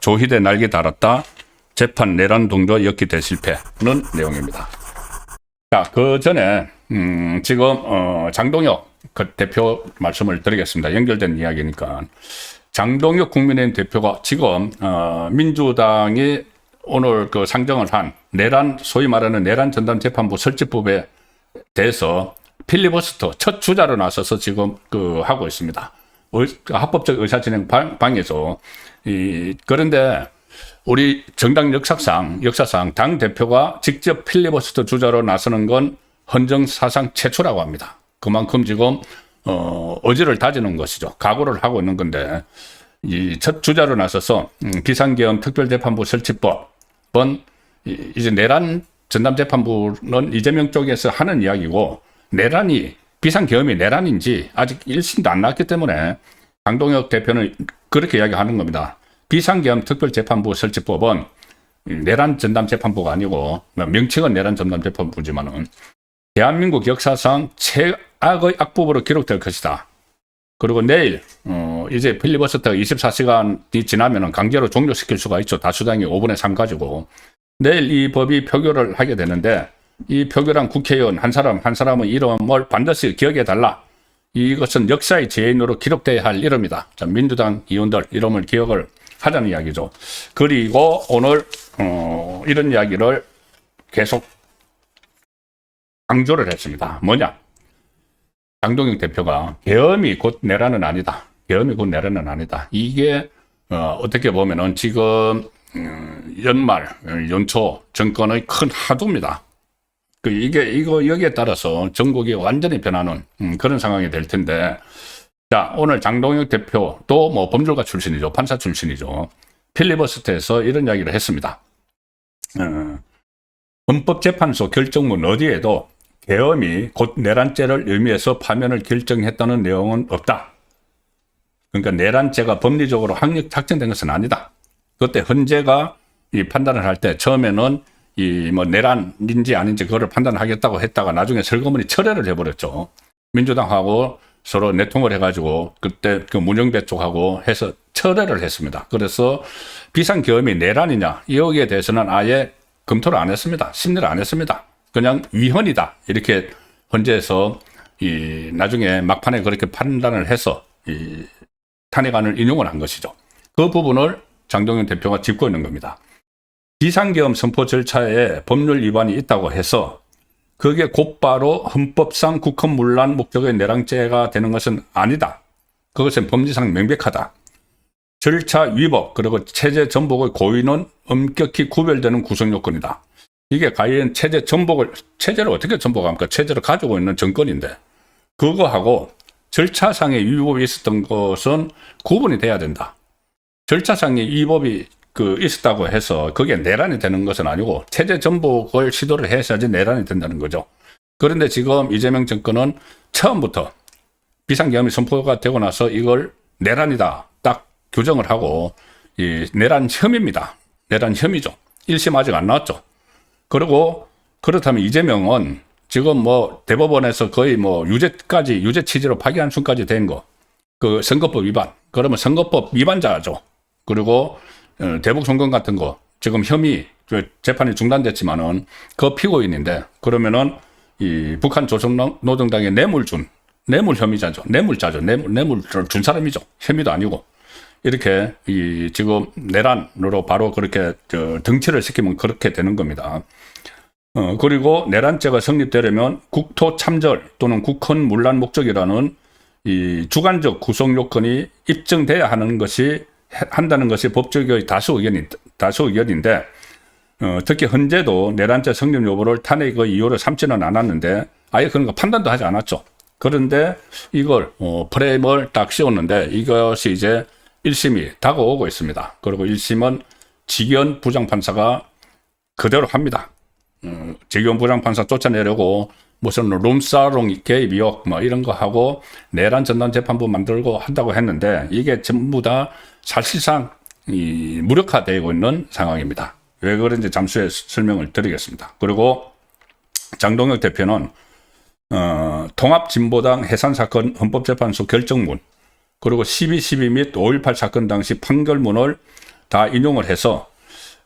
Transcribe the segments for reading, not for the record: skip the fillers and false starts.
조희대 날개 달았다. 재판 내란 동조 엮기 대실패는 내용입니다. 자, 그 전에 지금 장동혁 대표 말씀을 드리겠습니다. 연결된 이야기니까. 장동혁 국민의힘 대표가 지금 민주당이 오늘 그 상정을 한 내란, 소위 말하는 내란 전담 재판부 설치법에 대해서 필리버스터 첫 주자로 나서서 지금 하고 있습니다. 합법적 의사진행 방에서. 그런데 우리 정당 역사상 당 대표가 직접 필리버스터 주자로 나서는 건 헌정사상 최초라고 합니다. 그만큼 지금 의지를 다지는 것이죠. 각오를 하고 있는 건데, 이 첫 주자로 나서서 비상계엄 특별재판부 설치법은 이제 내란 전담재판부는 이재명 쪽에서 하는 이야기고, 내란이 비상계엄이 내란인지 아직 1심도 안 났기 때문에 장동혁 대표는 그렇게 이야기하는 겁니다. 비상계엄 특별재판부 설치법은 내란 전담재판부가 아니고, 명칭은 내란 전담재판부지만은 대한민국 역사상 최악의 악법으로 기록될 것이다. 그리고 내일 이제 필리버스터가 24시간이 지나면 강제로 종료시킬 수가 있죠. 다수당이 5분의 3 가지고. 내일 이 법이 표결을 하게 되는데, 이 표결한 국회의원 한 사람의 이름을 반드시 기억해달라. 이것은 역사의 죄인으로 기록돼야 할 이름이다. 자, 민주당 의원들 이름을 기억을 하자는 이야기죠. 그리고 오늘 이런 이야기를 계속 강조를 했습니다. 뭐냐? 장동혁 대표가 계엄이 곧 내란은 아니다. 계엄이 곧 내란은 아니다. 이게 어떻게 보면은 지금 연말 연초 정권의 큰 화두입니다. 여기에 따라서 전국이 완전히 변하는 그런 상황이 될 텐데, 자, 오늘 장동혁 대표도 뭐 법률가 출신이죠. 판사 출신이죠. 필리버스터에서 이런 이야기를 했습니다. 헌법재판소 결정문 어디에도 계엄이 곧 내란죄를 의미해서 파면을 결정했다는 내용은 없다. 그러니까 내란죄가 법리적으로 확정된 것은 아니다. 그때 헌재가 이 판단을 할 때 처음에는 이 뭐 내란인지 아닌지 그거를 판단하겠다고 했다가 나중에 설거머니 철회를 해버렸죠. 민주당하고 서로 내통을 해가지고 그때 그 문영배 쪽하고 해서 철회를 했습니다. 그래서 비상계엄이 내란이냐 여기에 대해서는 아예 검토를 안 했습니다. 심리를 안 했습니다. 그냥 위헌이다 이렇게 헌재에서 나중에 막판에 그렇게 판단을 해서 탄핵안을 인용을 한 것이죠. 그 부분을 장동혁 대표가 짚고 있는 겁니다. 비상계엄 선포 절차에 법률 위반이 있다고 해서 그게 곧바로 헌법상 국헌문란 목적의 내란죄가 되는 것은 아니다. 그것은 법리상 명백하다. 절차 위법 그리고 체제 전복의 고의는 엄격히 구별되는 구성 요건이다. 이게 과연 체제를 어떻게 전복합니까? 체제를 가지고 있는 정권인데, 그거하고 절차상의 위법이 있었던 것은 구분이 돼야 된다. 절차상의 위법이 있었다고 해서 그게 내란이 되는 것은 아니고 체제 전복을 시도를 해야지 내란이 된다는 거죠. 그런데 지금 이재명 정권은 처음부터 비상계엄이 선포가 되고 나서 이걸 내란이다 딱 규정을 하고, 내란 혐의입니다. 내란 혐의죠. 1심 아직 안 나왔죠. 그리고 그렇다면 이재명은 지금 뭐 대법원에서 거의 뭐 유죄 취지로 파기한 순까지 된 거, 그 선거법 위반, 그러면 선거법 위반자죠. 그리고 대북 송금 같은 거 지금 혐의 재판이 중단됐지만은 그 피고인인데, 그러면은 이 북한 조선노동당에 뇌물 혐의자죠. 뇌물자죠. 뇌물을 준 사람이죠. 혐의도 아니고. 이렇게 지금 내란으로 바로 그렇게 등치를 시키면 그렇게 되는 겁니다. 그리고 내란죄가 성립되려면 국토 참절 또는 국헌 문란 목적이라는 이 주관적 구성 요건이 입증돼야 한다는 것이 법조계의 다수 의견인데, 특히 헌재도 내란죄 성립 여부를 탄핵의 이유로 삼지는 않았는데 아예 그런 거 판단도 하지 않았죠. 그런데 이걸 프레임을 딱 씌웠는데 이것이 이제 1심이 다가오고 있습니다. 그리고 1심은 직연 부장판사가 그대로 합니다. 직연 부장판사 쫓아내려고 무슨 룸사롱 개입 의혹 뭐 이런 거 하고 내란 전담 재판부 만들고 한다고 했는데, 이게 전부 다 사실상 무력화되고 있는 상황입니다. 왜 그런지 잠시 후에 설명을 드리겠습니다. 그리고 장동혁 대표는 통합진보당 해산사건 헌법재판소 결정문, 그리고 12.12 및 5.18 사건 당시 판결문을 다 인용을 해서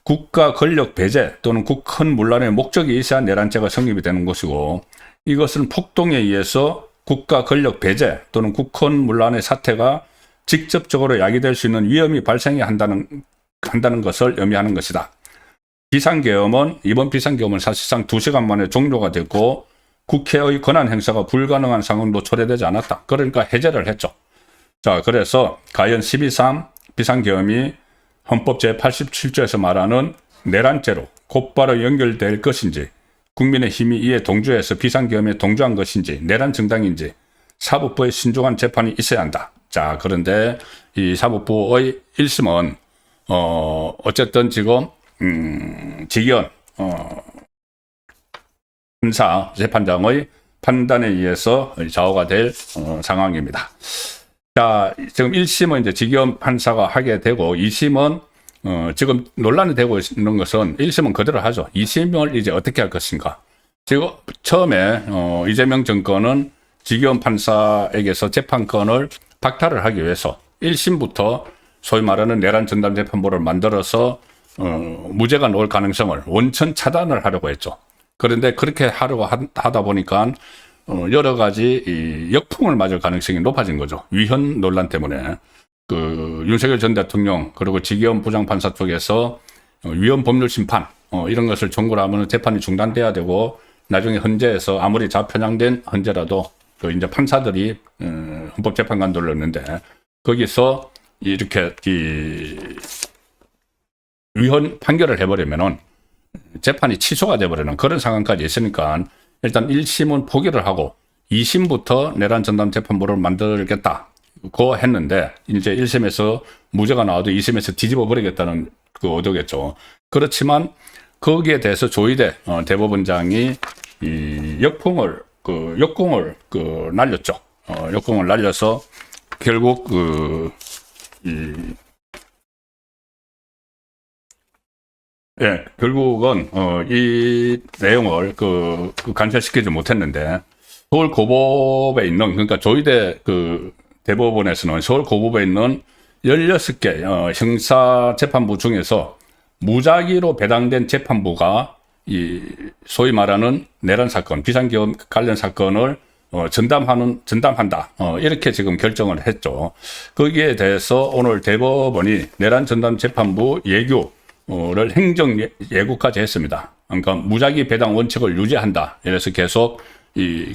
국가 권력 배제 또는 큰 문란의 목적이 있어야 내란죄가 성립이 되는 것이고, 이것은 폭동에 의해서 국가 권력 배제 또는 큰 문란의 사태가 직접적으로 야기될 수 있는 위험이 발생해야 한다는 것을 의미하는 것이다. 이번 비상계엄은 사실상 2시간 만에 종료가 됐고 국회의 권한 행사가 불가능한 상황도 초래되지 않았다. 그러니까 해제를 했죠. 자, 그래서 과연 12.3 비상계엄이 헌법 제87조에서 말하는 내란죄로 곧바로 연결될 것인지, 국민의 힘이 이에 동조해서 비상계엄에 동조한 것인지, 내란 정당인지 사법부의 신중한 재판이 있어야 한다. 자, 그런데 이 사법부의 1심은 어쨌든 지금 지기현 판사 재판장의 판단에 의해서 좌우가 될 상황입니다. 자, 지금 1심은 이제 지기현 판사가 하게 되고, 2심은 지금 논란이 되고 있는 것은 1심은 그대로 하죠. 2심을 이제 어떻게 할 것인가. 지금 처음에 이재명 정권은 지기현 판사에게서 재판권을 박탈을 하기 위해서 1심부터 소위 말하는 내란 전담 재판부를 만들어서 무죄가 나올 가능성을 원천 차단을 하려고 했죠. 그런데 그렇게 하려고 하다 보니까 여러 가지 이 역풍을 맞을 가능성이 높아진 거죠. 위헌 논란 때문에. 윤석열 전 대통령 그리고 지기현 부장판사 쪽에서 위헌 법률 심판 이런 것을 청구를 하면 재판이 중단돼야 되고, 나중에 헌재에서 아무리 좌편향된 헌재라도 이제 판사들이 헌법재판관들을 넣는데, 거기서 이렇게 위헌 판결을 해버리면은 재판이 취소가 돼버리는 그런 상황까지 있으니까, 일단 1심은 포기를 하고 2심부터 내란 전담 재판부를 만들겠다고 했는데, 이제 1심에서 무죄가 나와도 2심에서 뒤집어 버리겠다는 그 의도겠죠. 그렇지만 거기에 대해서 조희대 대법원장이 이 역공을 날렸죠. 역공을 날려서 결국 결국은 이 내용을 간철시키지 못했는데, 서울 고법에 있는, 그러니까 조희대 대법원에서는 서울 고법에 있는 16개 형사 재판부 중에서 무작위로 배당된 재판부가 이 소위 말하는 내란 사건, 비상계엄 관련 사건을 전담한다. 이렇게 지금 결정을 했죠. 거기에 대해서 오늘 대법원이 내란 전담 재판부 예규를 행정 예고까지 했습니다. 그러니까 무작위 배당 원칙을 유지한다. 이래서 계속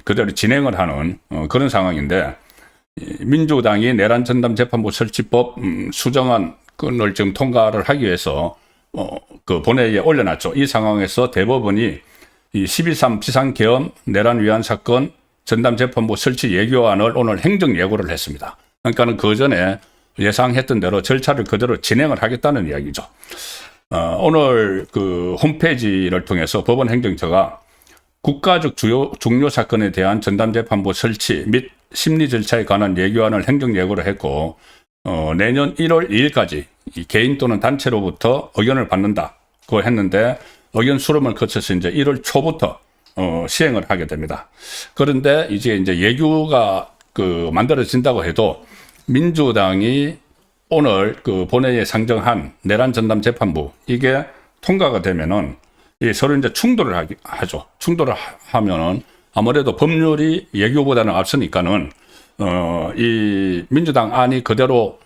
그대로 진행을 하는 그런 상황인데, 민주당이 내란 전담 재판부 설치법 수정안을 지금 통과를 하기 위해서 본회의에 올려놨죠. 이 상황에서 대법원이 이 12.3 비상계엄 내란 위한 사건 전담 재판부 설치 예교안을 오늘 행정 예고를 했습니다. 그러니까는 그 전에 예상했던 대로 절차를 그대로 진행을 하겠다는 이야기죠. 오늘 홈페이지를 통해서 법원 행정처가 국가적 중요 사건에 대한 전담 재판부 설치 및 심리 절차에 관한 예교안을 행정 예고를 했고, 내년 1월 2일까지 개인 또는 단체로부터 의견을 받는다고 했는데, 의견 수렴을 거쳐서 이제 1월 초부터 시행을 하게 됩니다. 그런데 이제 예규가 만들어진다고 해도 민주당이 오늘 본회의에 상정한 내란 전담 재판부, 이게 통과가 되면은 서로 이제 충돌을 하죠. 충돌을 하면은 아무래도 법률이 예규보다는 앞서니까는 이 민주당 안이 그대로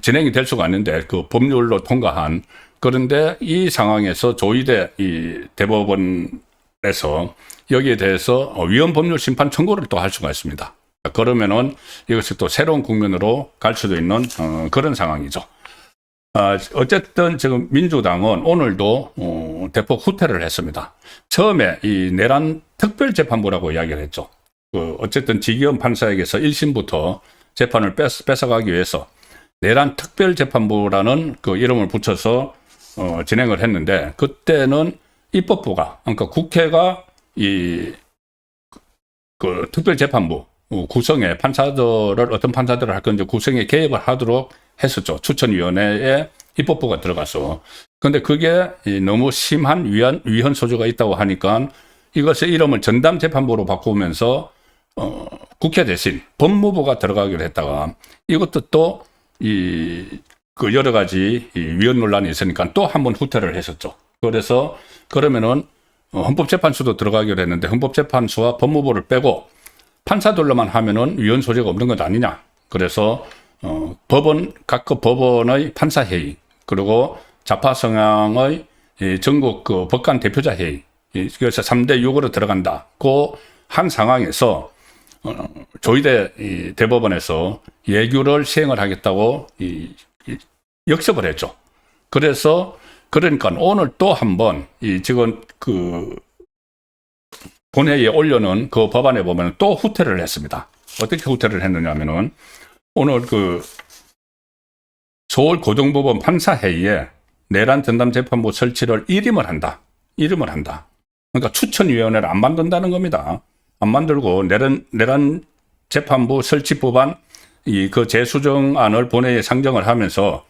진행이 될 수가 있는데, 그 법률로 통과한. 그런데 이 상황에서 조희대 이 대법원에서 여기에 대해서 위헌 법률 심판 청구를 또 할 수가 있습니다. 그러면은 이것이 또 새로운 국면으로 갈 수도 있는 그런 상황이죠. 어쨌든 지금 민주당은 오늘도 대폭 후퇴를 했습니다. 처음에 이 내란 특별재판부라고 이야기를 했죠. 어쨌든 지기현 판사에게서 1심부터 재판을 뺏어가기 위해서 내란 특별재판부라는 이름을 붙여서 진행을 했는데, 그때는 입법부가, 그러니까 국회가 특별재판부 구성에 어떤 판사들을 할 건지 구성에 개입을 하도록 했었죠. 추천위원회에 입법부가 들어가서. 그런데 그게 너무 심한 위헌 소지가 있다고 하니까 이것의 이름을 전담재판부로 바꾸면서 국회 대신 법무부가 들어가기로 했다가 이것도 또 그 여러 가지 위헌 논란이 있으니까 또 한 번 후퇴를 했었죠. 그래서 그러면은 헌법재판소도 들어가기로 했는데 헌법재판소와 법무부를 빼고 판사들로만 하면은 위헌 소지가 없는 것 아니냐. 그래서 각급 법원의 판사회의 그리고 좌파 성향의 전국 그 법관 대표자 회의 그래서 3대 6으로 들어간다. 그 한 상황에서 조희대 대법원에서 예규를 시행을 하겠다고 역습을 했죠. 그러니까 오늘 또 한 번 지금 그 본회의에 올려놓은 그 법안에 보면 또 후퇴를 했습니다. 어떻게 후퇴를 했느냐면은 오늘 그 서울고등법원 판사회의에 내란 전담재판부 설치를 일임을 한다. 그러니까 추천위원회를 안 만든다는 겁니다. 안 만들고 내란 재판부 설치 법안 그 재수정안을 본회의에 상정을 하면서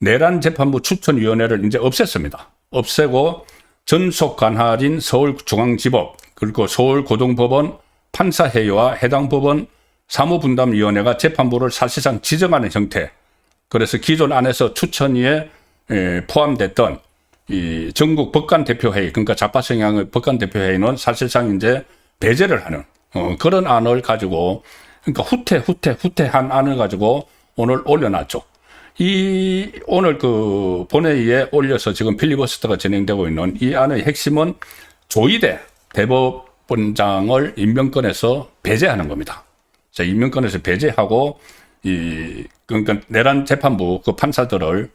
내란 재판부 추천위원회를 이제 없앴습니다. 없애고 전속 관할인 서울중앙지법 그리고 서울고등법원 판사회의와 해당 법원 사무분담위원회가 재판부를 사실상 지정하는 형태. 그래서 기존 안에서 추천위에 포함됐던 이 전국 법관대표회의, 그러니까 좌파 성향의 법관대표회의는 사실상 이제 배제를 하는 그런 안을 가지고, 그러니까 후퇴한 안을 가지고 오늘 올려놨죠. 오늘 그 본회의에 올려서 지금 필리버스터가 진행되고 있는 이 안의 핵심은 조희대 대법원장을 임명권에서 배제하는 겁니다. 자, 임명권에서 배제하고 그러니까 내란 재판부 그 판사들을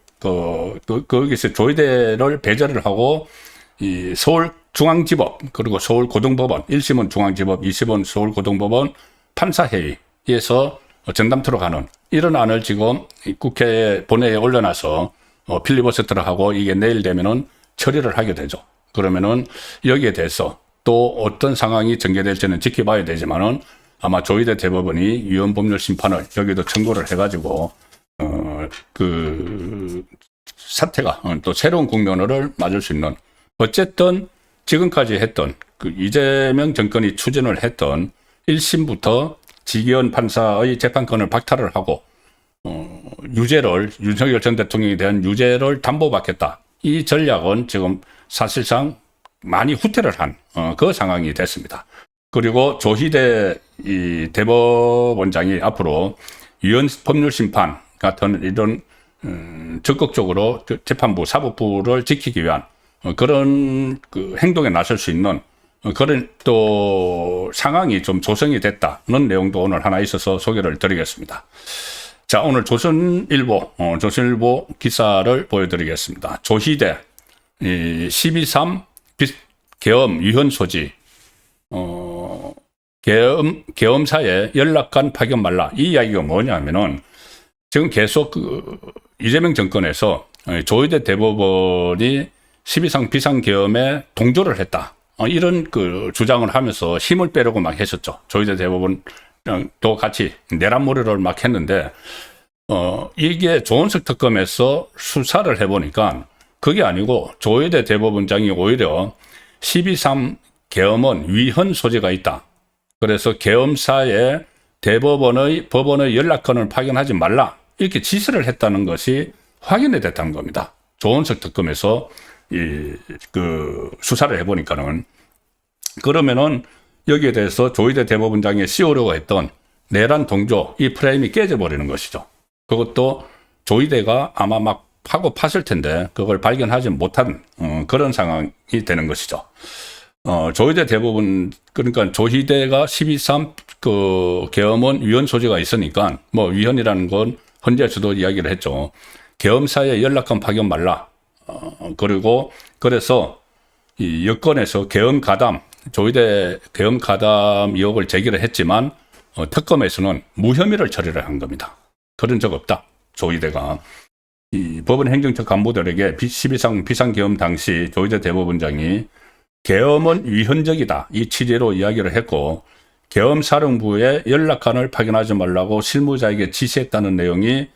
거기서 조희대를 배제를 하고 서울중앙지법 그리고 서울고등법원 1심은 중앙지법 2심은 서울고등법원 판사회의에서 전담토로 가는 이런 안을 지금 국회 본회의에 올려놔서 필리버스터를 하고 이게 내일 되면은 처리를 하게 되죠. 그러면은 여기에 대해서 또 어떤 상황이 전개될지는 지켜봐야 되지만은 아마 조희대 대법원이 위헌법률 심판을 여기도 청구를 해가지고 그 사태가 또 새로운 국면을 맞을 수 있는, 어쨌든 지금까지 했던 그 이재명 정권이 추진을 했던 1심부터 지기현 판사의 재판권을 박탈을 하고 윤석열 전 대통령에 대한 유죄를 담보받겠다. 이 전략은 지금 사실상 많이 후퇴를 한 그 상황이 됐습니다. 그리고 조희대 대법원장이 앞으로 위헌 법률 심판 같은 이런 적극적으로 재판부 사법부를 지키기 위한 그런 그 행동에 나설 수 있는 그런 또 상황이 좀 조성이 됐다는 내용도 오늘 하나 있어서 소개를 드리겠습니다. 자, 오늘 조선일보 기사를 보여드리겠습니다. 조희대 12.3 계엄 위헌 소지, 계엄사에 연락관 파견 말라. 이 이야기가 뭐냐면은 지금 계속 이재명 정권에서 조희대 대법원이 12.3 비상계엄에 동조를 했다. 이런 그 주장을 하면서 힘을 빼려고 막 했었죠. 조희대 대법원도 같이 내란몰이를 막 했는데, 이게 조은석 특검에서 수사를 해보니까 그게 아니고 조희대 대법원장이 오히려 12.3 계엄은 위헌 소지가 있다. 그래서 계엄사에 법원의 연락건을 파견하지 말라. 이렇게 지시를 했다는 것이 확인이 됐다는 겁니다. 조은석 특검에서 그 수사를 해보니까는. 그러면은 여기에 대해서 조희대 대법원장이 씌우려고 했던 내란 동조 이 프레임이 깨져버리는 것이죠. 그것도 조희대가 아마 막 파고 팠을 텐데 그걸 발견하지 못한 그런 상황이 되는 것이죠. 조희대 대법원, 그러니까 조희대가 12.3 그 계엄은 위헌 소지가 있으니까 뭐 위헌이라는 건 헌재에서도 이야기를 했죠. 계엄사에 연락관 파견 말라. 그리고 그래서 이 여권에서 계엄 가담, 조희대 계엄 가담 의혹을 제기를 했지만 특검에서는 무혐의를 처리를 한 겁니다. 그런 적 없다. 조희대가 이 법원 행정처 간부들에게 12.3 비상계엄 당시 조희대 대법원장이 계엄은 위헌적이다. 이 취지로 이야기를 했고 계엄사령부에 연락관을 파견하지 말라고 실무자에게 지시했다는 내용이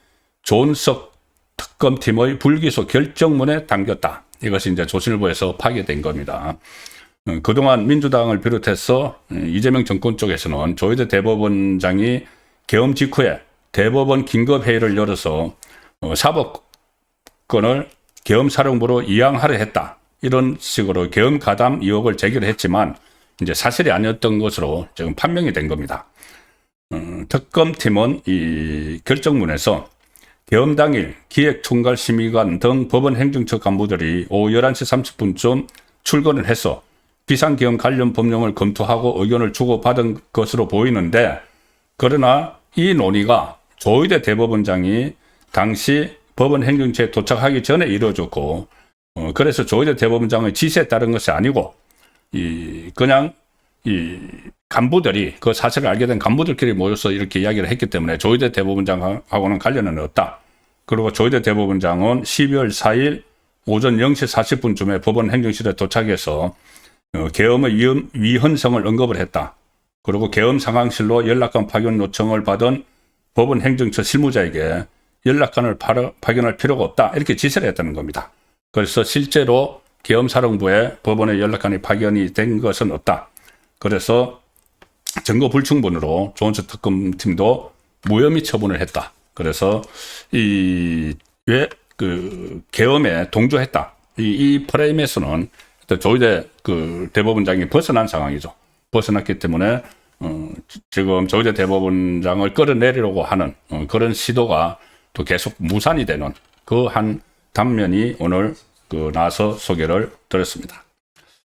조은석 특검팀의 불기소 결정문에 담겼다. 이것이 이제 조선일보에서 파괴된 겁니다. 그동안 민주당을 비롯해서 이재명 정권 쪽에서는 조희대 대법원장이 계엄 직후에 대법원 긴급회의를 열어서 사법권을 계엄사령부로 이양하려 했다. 이런 식으로 계엄 가담 의혹을 제기를 했지만 이제 사실이 아니었던 것으로 지금 판명이 된 겁니다. 특검팀은 이 결정문에서 계엄 당일 기획총괄심의관 등 법원 행정처 간부들이 오후 11시 30분쯤 출근을 해서 비상계엄 관련 법령을 검토하고 의견을 주고받은 것으로 보이는데, 그러나 이 논의가 조희대 대법원장이 당시 법원 행정처에 도착하기 전에 이루어졌고, 그래서 조희대 대법원장의 지시에 따른 것이 아니고 그냥 이 간부들이 그 사실을 알게 된 간부들끼리 모여서 이렇게 이야기를 했기 때문에 조희대 대법원장하고는 관련은 없다. 그리고 조희대 대법원장은 12월 4일 오전 0시 40분쯤에 법원 행정실에 도착해서 계엄의 위헌성을 언급을 했다. 그리고 계엄 상황실로 연락관 파견 요청을 받은 법원 행정처 실무자에게 연락관을 파견할 필요가 없다. 이렇게 지시를 했다는 겁니다. 그래서 실제로 계엄사령부에 법원에 연락관이 파견이 된 것은 없다. 그래서 증거 불충분으로 조은석 특검팀도 무혐의 처분을 했다. 그래서 왜 계엄에 동조했다. 이 프레임에서는 조희대 대법원장이 벗어난 상황이죠. 벗어났기 때문에 지금 조희대 대법원장을 끌어내리려고 하는 그런 시도가 또 계속 무산이 되는 그 한 단면이 오늘 나와서 소개를 드렸습니다.